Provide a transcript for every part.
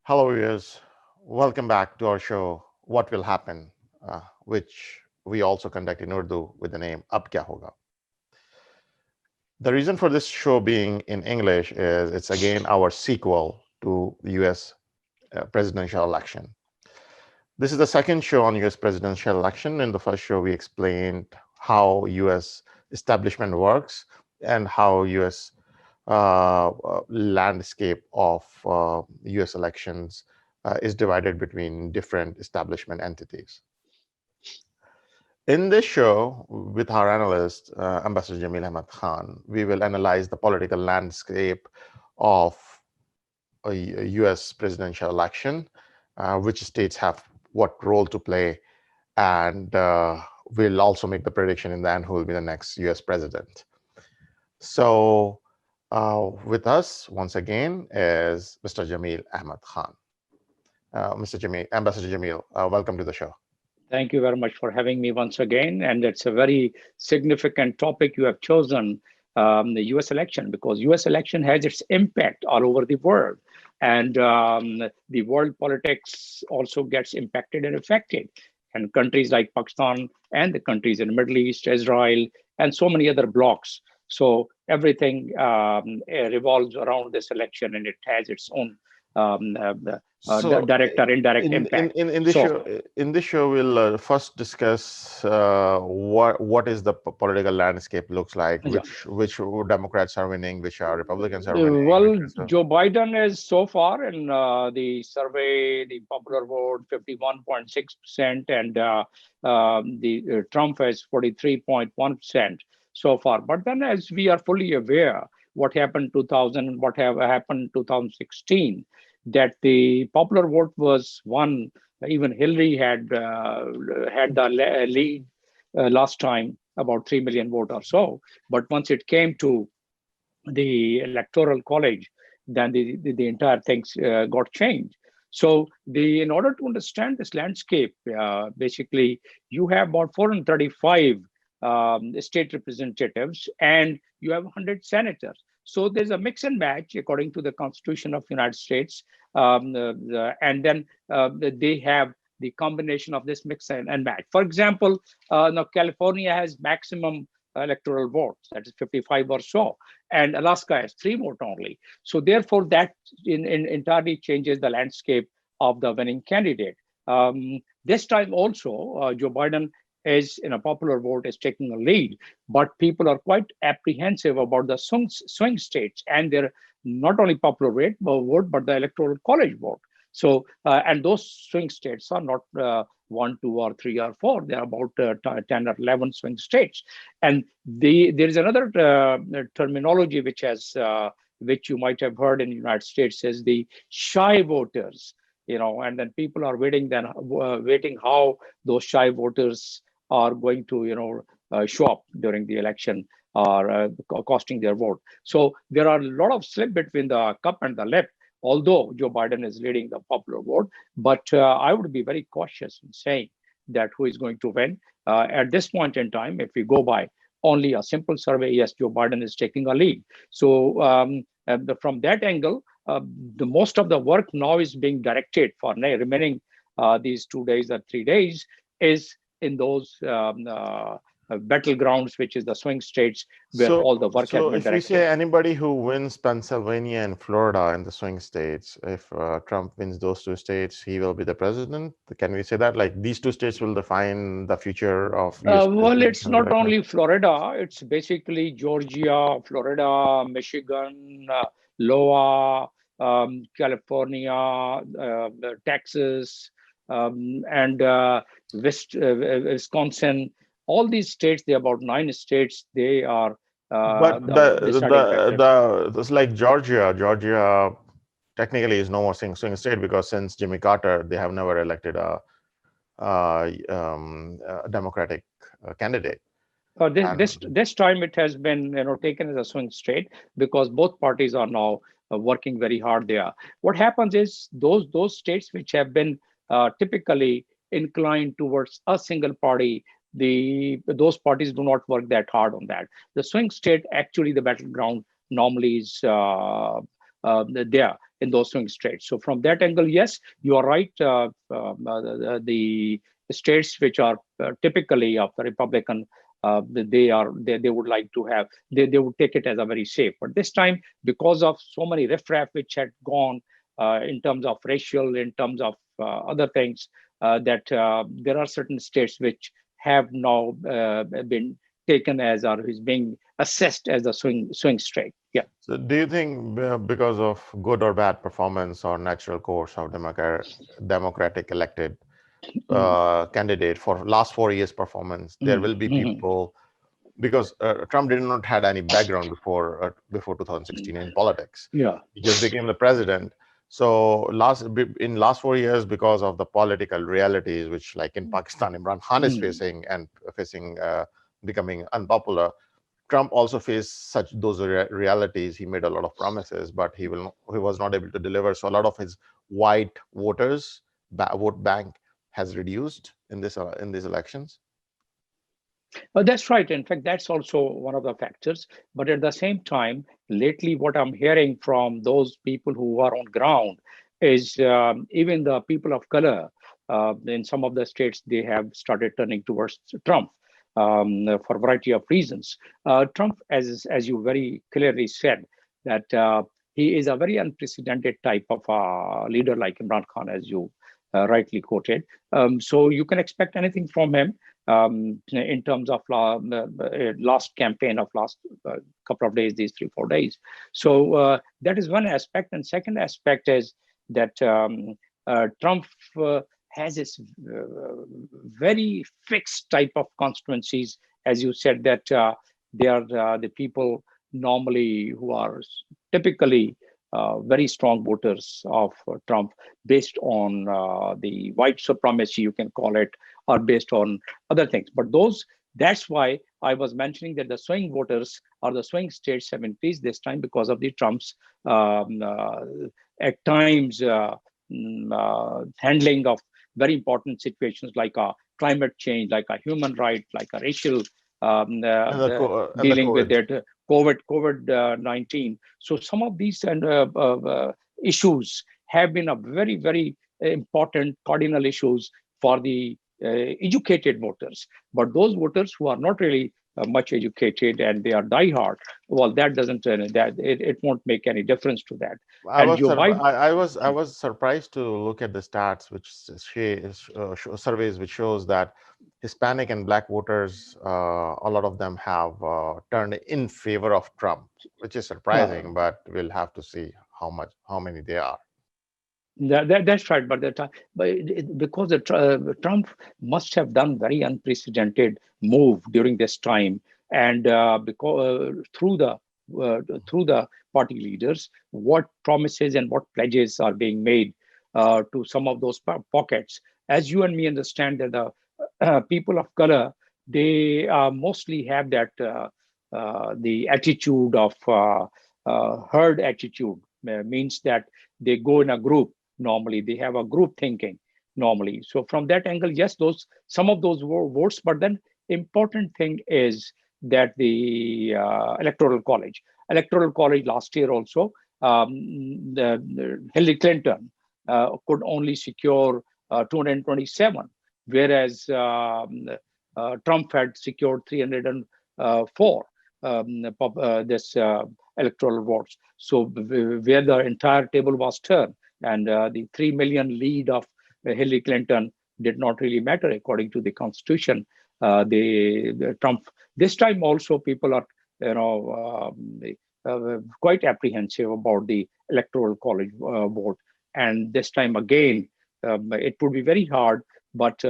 Hello, viewers. Welcome back to our show, What Will Happen, which we also conduct in Urdu with the name Ab Kya Hoga. The reason for this show being in English is it's again our sequel to the US presidential election. This is the second show on US presidential election. In the first show, we explained how US establishment works and how US landscape of US elections is divided between different establishment entities. In this show, with our analyst, Ambassador Jamil Ahmed Khan, we will analyze the political landscape of a US presidential election, which states have what role to play, and we'll also make the prediction in the end who will be the next US president. So, with us once again is Mr. Jamil Ahmed Khan. Mr. Jamil, Ambassador Jamil, welcome to the show. Thank you very much for having me once again. And it's a very significant topic you have chosen, the US election, because US election has its impact all over the world. And the world politics also gets impacted and affected. And countries like Pakistan and the countries in the Middle East, Israel, and so many other blocs. So everything revolves around this election and it has its own So, direct or indirect in in impact. in, in this So show, we'll first discuss what is the political landscape looks like, yeah. which Democrats are winning, which are Republicans are winning, Well, which is Joe Biden is so far in the survey, the popular vote, 51.6%, and the Trump has 43.1% so far. But then, as we are fully aware, what happened 2000, what have happened 2016, that the popular vote was won. Even Hillary had the lead last time, about 3 million vote or so. But once it came to the electoral college, then the entire things got changed. So in order to understand this landscape, basically you have about 435 state representatives and you have 100 senators. So there's a mix and match according to the Constitution of the United States, and then they have the combination of this mix and match. For example, now California has maximum electoral votes, that is 55 or so, and Alaska has 3 votes only. So therefore, that entirely changes the landscape of the winning candidate. This time also, Joe Biden is in a popular vote is taking a lead, but people are quite apprehensive about the swing states and their not only popular vote but the electoral college vote. So and those swing states are not 1, 2, or 3 or 4. There are about 10 or 11 swing states. And there is another terminology which you might have heard in the United States is the shy voters. And then people are waiting how those shy voters are going to show up during the election or costing their vote. So there are a lot of slip between the cup and the lip, although Joe Biden is leading the popular vote. But I would be very cautious in saying that who is going to win. At this point in time, if we go by only a simple survey, yes, Joe Biden is taking a lead. So from that angle, the most of the work now is being directed for remaining these 2 days or 3 days is in those battlegrounds, which is the swing states where so all the work has been if we say directed. anybody who wins Pennsylvania and Florida in the swing states, if Trump wins those 2 states, he will be the president. Can we say that like these 2 states will define the future of US Well, it's presidential not election? only Florida, it's basically Georgia, Florida, Michigan, Iowa, California, Texas, and Wisconsin. All these states, there are about 9 states, they are But the deciding factors. it's like Georgia technically is no more swing state because since Jimmy Carter, they have never elected a Democratic candidate. And This time it has been taken as a swing state because both parties are now working very hard there. What happens is those states which have been typically inclined towards a single party, those parties do not work that hard on that. The swing state, actually, the battleground normally is there in those swing states. So from that angle, yes, you are right. The states which are typically of the Republican, they would like to have, they would take it as a very safe. But this time, because of so many riffraff which had gone in terms of racial, in terms of other things, that there are certain states which have now been taken as, or is being assessed as a swing state. Yeah. So do you think because of good or bad performance or natural course of democratic elected Mhm. candidate for last 4 years performance, there will be Mhm. people because Trump did not had any background before 2016 in politics. Yeah. He just became the president. So in last 4 years, because of the political realities, which like in Pakistan, Imran Khan is Mhm. facing and facing becoming unpopular, Trump also faced such those realities. He made a lot of promises, but he was not able to deliver. So a lot of his white voters vote bank has reduced in these elections. That's right. In fact, that's also one of the factors. But at the same time, lately, what I'm hearing from those people who are on ground is even the people of color in some of the states, they have started turning towards Trump for a variety of reasons. Trump, as you very clearly said, that he is a very unprecedented type of leader like Imran Khan, as you rightly quoted. So you can expect anything from him in terms of last campaign of last couple of days, these 3 4 days. So that is one aspect, and second aspect is that Trump has this very fixed type of constituencies, as you said, that they are the people normally who are typically very strong voters of Trump, based on the white supremacy, you can call it, or based on other things. But that's why I was mentioning that the swing voters or the swing states have increased this time because of the Trump's um, uh, at times handling of very important situations like climate change, like a human right, like a racial And the dealing with COVID. that COVID 19. So some of these issues have been a very important cardinal issues for the educated voters. But those voters who are not really much educated and they are diehard, well, that doesn't that it won't make any difference to that. And Joe Biden. I was surprised to look at the stats, which surveys which shows that Hispanic and Black voters, a lot of them have turned in favor of Trump, which is Uh, surprising. But we'll have to see how many they are. that's right, but because Trump must have done very unprecedented move during this time, and because through the party leaders, what promises and what pledges are being made to some of those pockets. As you and me understand that the people of color, they mostly have that the attitude of herd attitude, means that they go in a group. Normally they have a group thinking normally. So from that angle, yes, those some of those votes. But then important thing is that the electoral college last year also, the Hillary Clinton could only secure 227, whereas Trump had secured 304 this electoral votes. So where the entire table was turned, and the 3 million lead of Hillary Clinton did not really matter according to the Constitution. The Trump this time also people are quite apprehensive about the electoral college vote, and this time again it would be very hard. But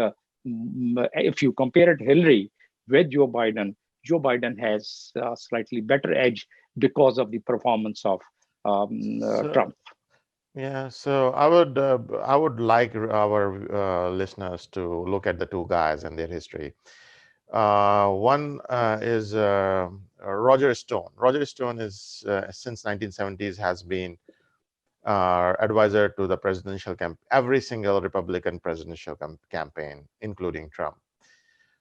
if you compare it Hillary with Joe Biden has a slightly better edge because of the performance of So Trump. yeah, so I would like our listeners to look at the two guys and their history. One is Roger Stone. Roger Stone is since 1970s has been advisor to the presidential every single Republican presidential campaign, including Trump.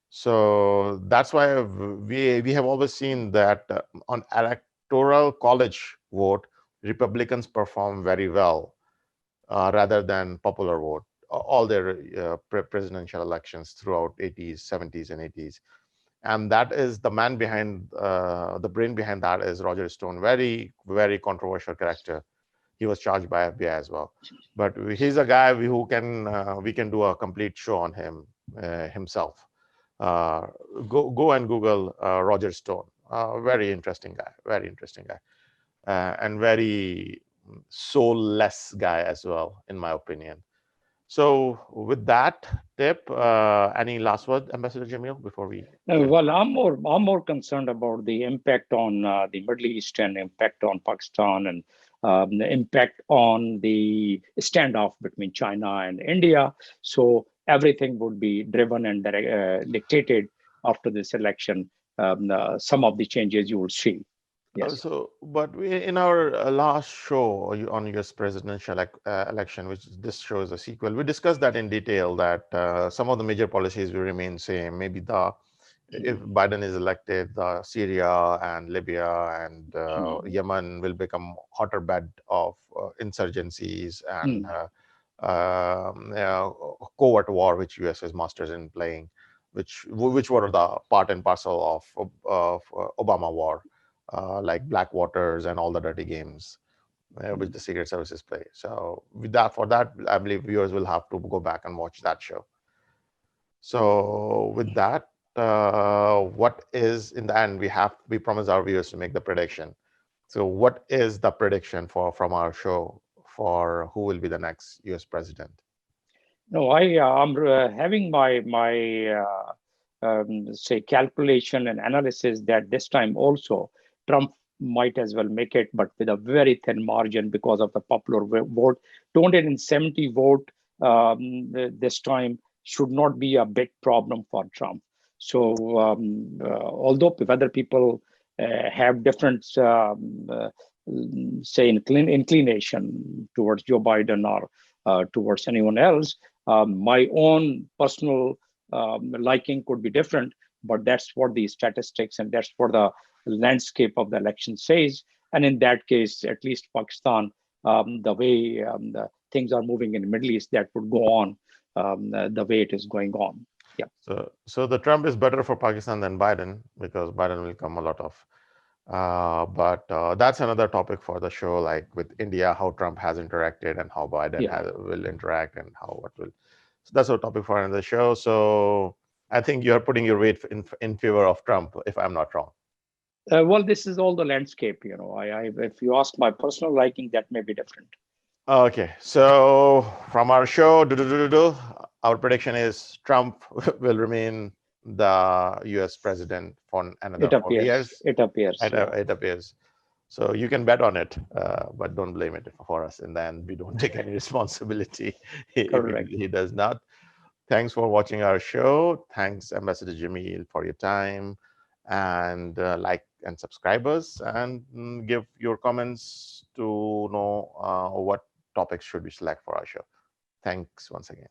So that's why we have always seen that on electoral college vote, Republicans perform very well rather than popular vote. All their presidential elections throughout 80s, 70s, and 80s. And that is the man behind the brain behind that is Roger Stone, very, very controversial character. He was charged by FBI as well, but he's a guy who can we can do a complete show on him himself. uh, go and Google Roger Stone. Very interesting guy, very interesting guy, and very soulless guy as well, in my opinion. So with that tip, any last word, Ambassador Jamil, before we end? Well, I'm more concerned about the impact on the Middle East and impact on Pakistan and the impact on the standoff between China and India. So everything would be driven and dictated after this election. Some of the changes you will see. Yes. But in our last show on U.S. presidential election, which this show is a sequel, we discussed that in detail, that some of the major policies will remain same. Maybe if Biden is elected, Syria and Libya and Yemen will become hotter bed of insurgencies and covert war, which U.S. is masters in playing, which were the part and parcel of Obama war, like Black Waters and all the dirty games which the Secret Services play. So with that, for that, I believe viewers will have to go back and watch that show. So with that, what is in the end we promise our viewers to make the prediction. So what is the prediction from our show for who will be the next U.S. president? No, I'm having my say calculation and analysis that this time also Trump might as well make it, but with a very thin margin because of the popular vote. 270 vote this time should not be a big problem for Trump. So although if other people have different say inclination towards Joe Biden or towards anyone else, my own personal liking could be different, but that's what the statistics and that's what the landscape of the election says. And in that case, at least Pakistan, the way the things are moving in the Middle East, that would go on the way it is going on. Yeah. So the Trump is better for Pakistan than Biden, because Biden will come a lot of. But that's another topic for the show, like with India, how Trump has interacted and how Biden Yeah. will interact and how what will. So that's a topic for another show. So I think you're putting your weight in favor of Trump, if I'm not wrong. Well, this is all the landscape. If you ask my personal liking, that may be different. Okay, so from our show, our prediction is Trump will remain the U.S. president for another It 4 years. appears. It appears. Yeah. It appears. So you can bet on it, but don't blame it for us. And then we don't take any responsibility if Correct. he does not. Thanks for watching our show. Thanks, Ambassador Jamil, for your time. And like and subscribe us, and give your comments to know what topics should we select for our show. Thanks once again.